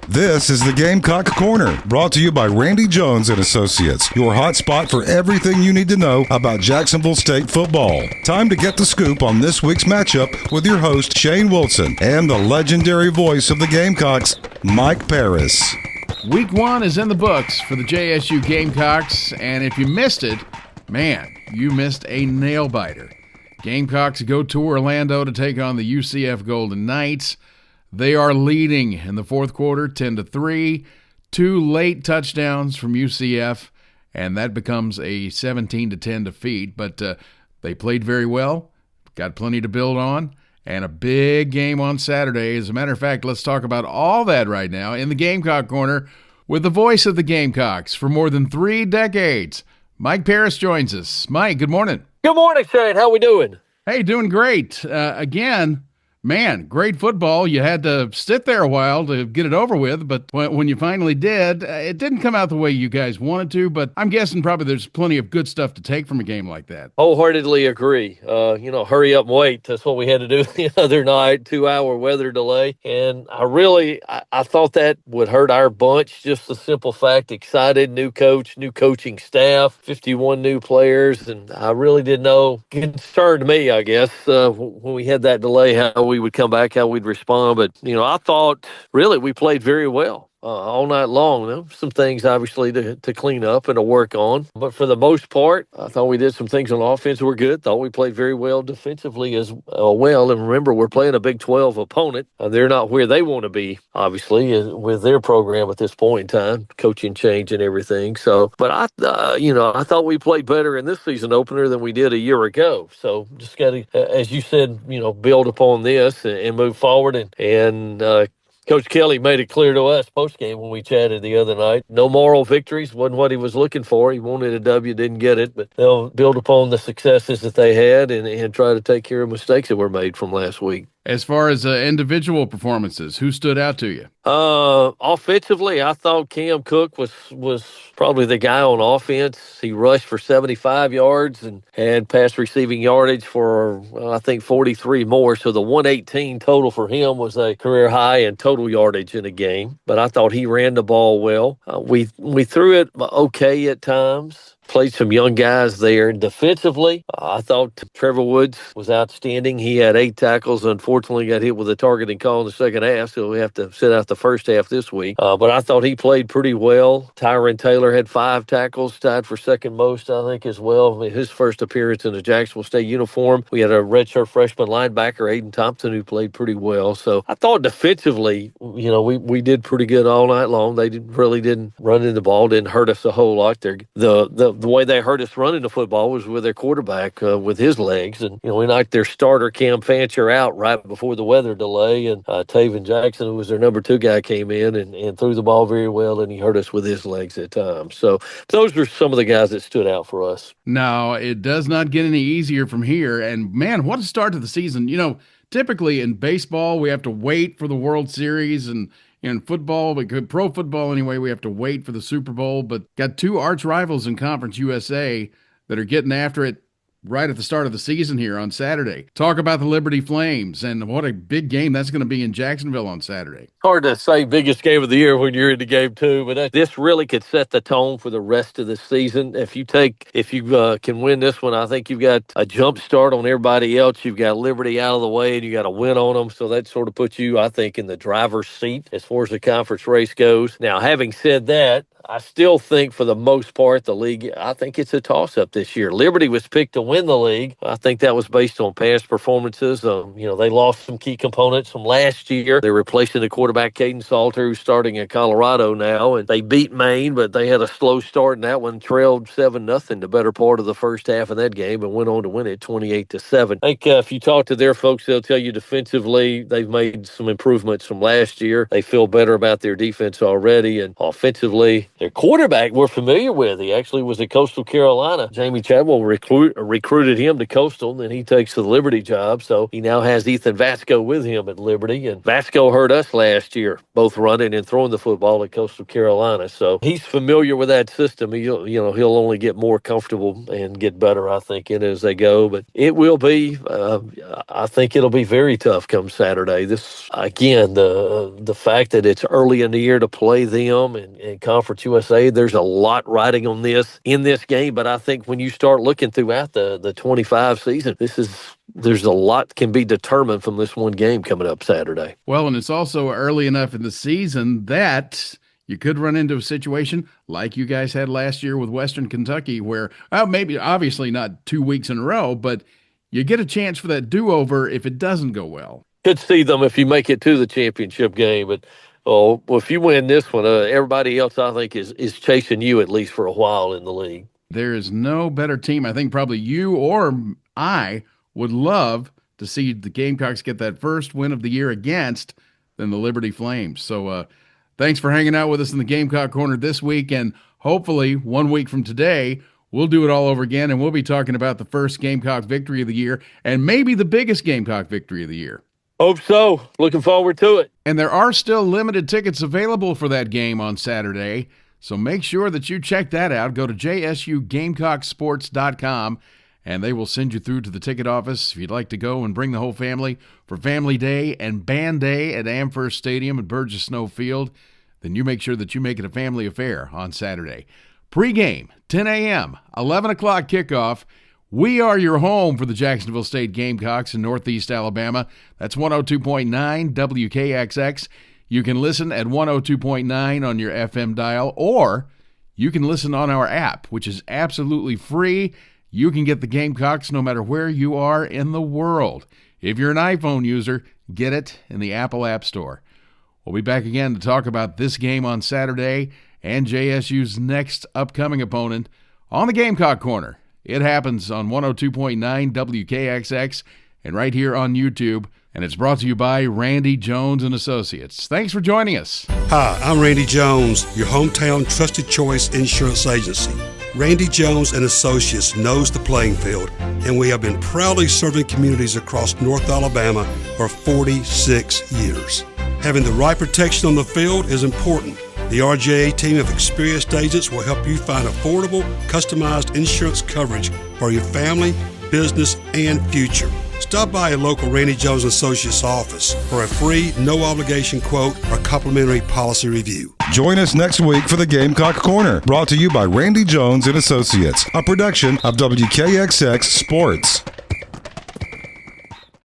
This is the Gamecock Corner, brought to you by Randy Jones and Associates, your hot spot for everything you need to know about Jacksonville State football. Time to get the scoop on this week's matchup with your host, Shane Wilson, and the legendary voice of the Gamecocks, Mike Parris. Week 1 is in the books for the JSU Gamecocks, and if you missed it, man, you missed a nail-biter. Gamecocks go to Orlando to take on the UCF Golden Knights. They are leading in the fourth quarter, 10-3. 2 late touchdowns from UCF, and that becomes a 17-10 defeat. But they played very well, got plenty to build on, and a big game on Saturday. As a matter of fact, let's talk about all that right now in the Gamecock Corner with the voice of the Gamecocks for more than 3 decades. Mike Parris joins us. Mike, good morning. Good morning, Shane. How we doing? Hey, doing great. Again, man, great football. You had to sit there a while to get it over with, but when you finally did, it didn't come out the way you guys wanted to, but I'm guessing probably there's plenty of good stuff to take from a game like that. Wholeheartedly agree. Hurry up and wait. That's what we had to do the other night, 2-hour weather delay. And I thought that would hurt our bunch, just the simple fact, excited, new coach, new coaching staff, 51 new players, and I really didn't know. Concerned me, I guess, when we had that delay, how we would come back, how we'd respond. But, I thought really we played very well all night long. There were some things, obviously, to clean up and to work on. But for the most part, I thought we did some things on offense that were good. Thought we played very well defensively as well. And remember, we're playing a Big 12 opponent. They're not where they want to be, obviously, with their program at this point in time, coaching change and everything. So, but I thought we played better in this season opener than we did a year ago. So just got to, as you said, build upon this and move forward. And Coach Kelly made it clear to us post-game when we chatted the other night. No moral victories, wasn't what he was looking for. He wanted a W, didn't get it, but they'll build upon the successes that they had and try to take care of mistakes that were made from last week. As far as individual performances, who stood out to you? Offensively, I thought Cam Cook was probably the guy on offense. He rushed for 75 yards and had pass receiving yardage for, I think, 43 more. So the 118 total for him was a career high in total yardage in a game. But I thought he ran the ball well. We threw it okay at times. Played some young guys there. Defensively, I thought Trevor Woods was outstanding. He had 8 tackles. Unfortunately, got hit with a targeting call in the second half, so we have to sit out the first half this week. But I thought he played pretty well. Tyron Taylor had 5 tackles, tied for second most, I think, as well. His first appearance in the Jacksonville State uniform. We had a redshirt freshman linebacker, Aiden Thompson, who played pretty well. So I thought defensively, we did pretty good all night long. They really didn't run in the ball, didn't hurt us a whole lot. The way they hurt us running the football was with their quarterback, with his legs. And, we knocked their starter, Cam Fancher, out right before the weather delay. And Taven Jackson, who was their number 2 guy, came in and threw the ball very well, and he hurt us with his legs at times. So those were some of the guys that stood out for us. Now, it does not get any easier from here. And, man, what a start to the season. Typically in baseball, we have to wait for the World Series, and in football, pro football anyway, we have to wait for the Super Bowl, but got 2 arch rivals in Conference USA that are getting after it right at the start of the season here on Saturday. Talk about the Liberty Flames and what a big game that's going to be in Jacksonville on Saturday. Hard to say biggest game of the year when you're in the game too, but this really could set the tone for the rest of the season. If you can win this one, I think you've got a jump start on everybody else. You've got Liberty out of the way and you got a win on them. So that sort of puts you, I think, in the driver's seat as far as the conference race goes. Now, having said that, I still think for the most part, the league, I think it's a toss-up this year. Liberty was picked to win the league. I think that was based on past performances. They lost some key components from last year. They're replacing the quarterback, Caden Salter, who's starting in Colorado now. And they beat Maine, but they had a slow start in that one, trailed 7-0 the better part of the first half of that game and went on to win it 28-7. I think if you talk to their folks, they'll tell you defensively, they've made some improvements from last year. They feel better about their defense already. And offensively, Their quarterback we're familiar with. He actually was at Coastal Carolina. Jamie Chadwell recruited him to Coastal, and then he takes the Liberty job. So he now has Ethan Vasco with him at Liberty. And Vasco hurt us last year, both running and throwing the football at Coastal Carolina. So he's familiar with that system. He'll only get more comfortable and get better, I think, in it as they go. But it will be, I think it'll be very tough come Saturday. This, again, the fact that it's early in the year to play them and Conference USA, there's a lot riding on this in this game. But I think when you start looking throughout the 25 season, there's a lot can be determined from this one game coming up Saturday. Well, and it's also early enough in the season that you could run into a situation like you guys had last year with Western Kentucky where, maybe obviously not 2 weeks in a row, but you get a chance for that do-over if it doesn't go well. Could see them if you make it to the championship game, but if you win this one, everybody else I think is chasing you at least for a while in the league. There is no better team. I think probably you or I would love to see the Gamecocks get that first win of the year against than the Liberty Flames. So thanks for hanging out with us in the Gamecock Corner this week, and hopefully 1 week from today, we'll do it all over again, and we'll be talking about the first Gamecock victory of the year and maybe the biggest Gamecock victory of the year. Hope so. Looking forward to it. And there are still limited tickets available for that game on Saturday, so make sure that you check that out. Go to jsugamecocksports.com, and they will send you through to the ticket office if you'd like to go and bring the whole family for Family Day and Band Day at Amherst Stadium at Burgess Snow Field. Then you make sure that you make it a family affair on Saturday. Pre-game, 10 a.m., 11 o'clock kickoff. We are your home for the Jacksonville State Gamecocks in Northeast Alabama. That's 102.9 WKXX. You can listen at 102.9 on your FM dial, or you can listen on our app, which is absolutely free. You can get the Gamecocks no matter where you are in the world. If you're an iPhone user, get it in the Apple App Store. We'll be back again to talk about this game on Saturday and JSU's next upcoming opponent on the Gamecock Corner. It happens on 102.9 WKXX and right here on YouTube, and it's brought to you by Randy Jones and Associates. Thanks for joining us. Hi, I'm Randy Jones, your hometown trusted choice insurance agency. Randy Jones and Associates knows the playing field, and we have been proudly serving communities across North Alabama for 46 years. Having the right protection on the field is important. The RJA team of experienced agents will help you find affordable, customized insurance coverage for your family, business, and future. Stop by a local Randy Jones Associates office for a free, no-obligation quote or complimentary policy review. Join us next week for the Gamecock Corner, brought to you by Randy Jones and Associates, a production of WKXX Sports.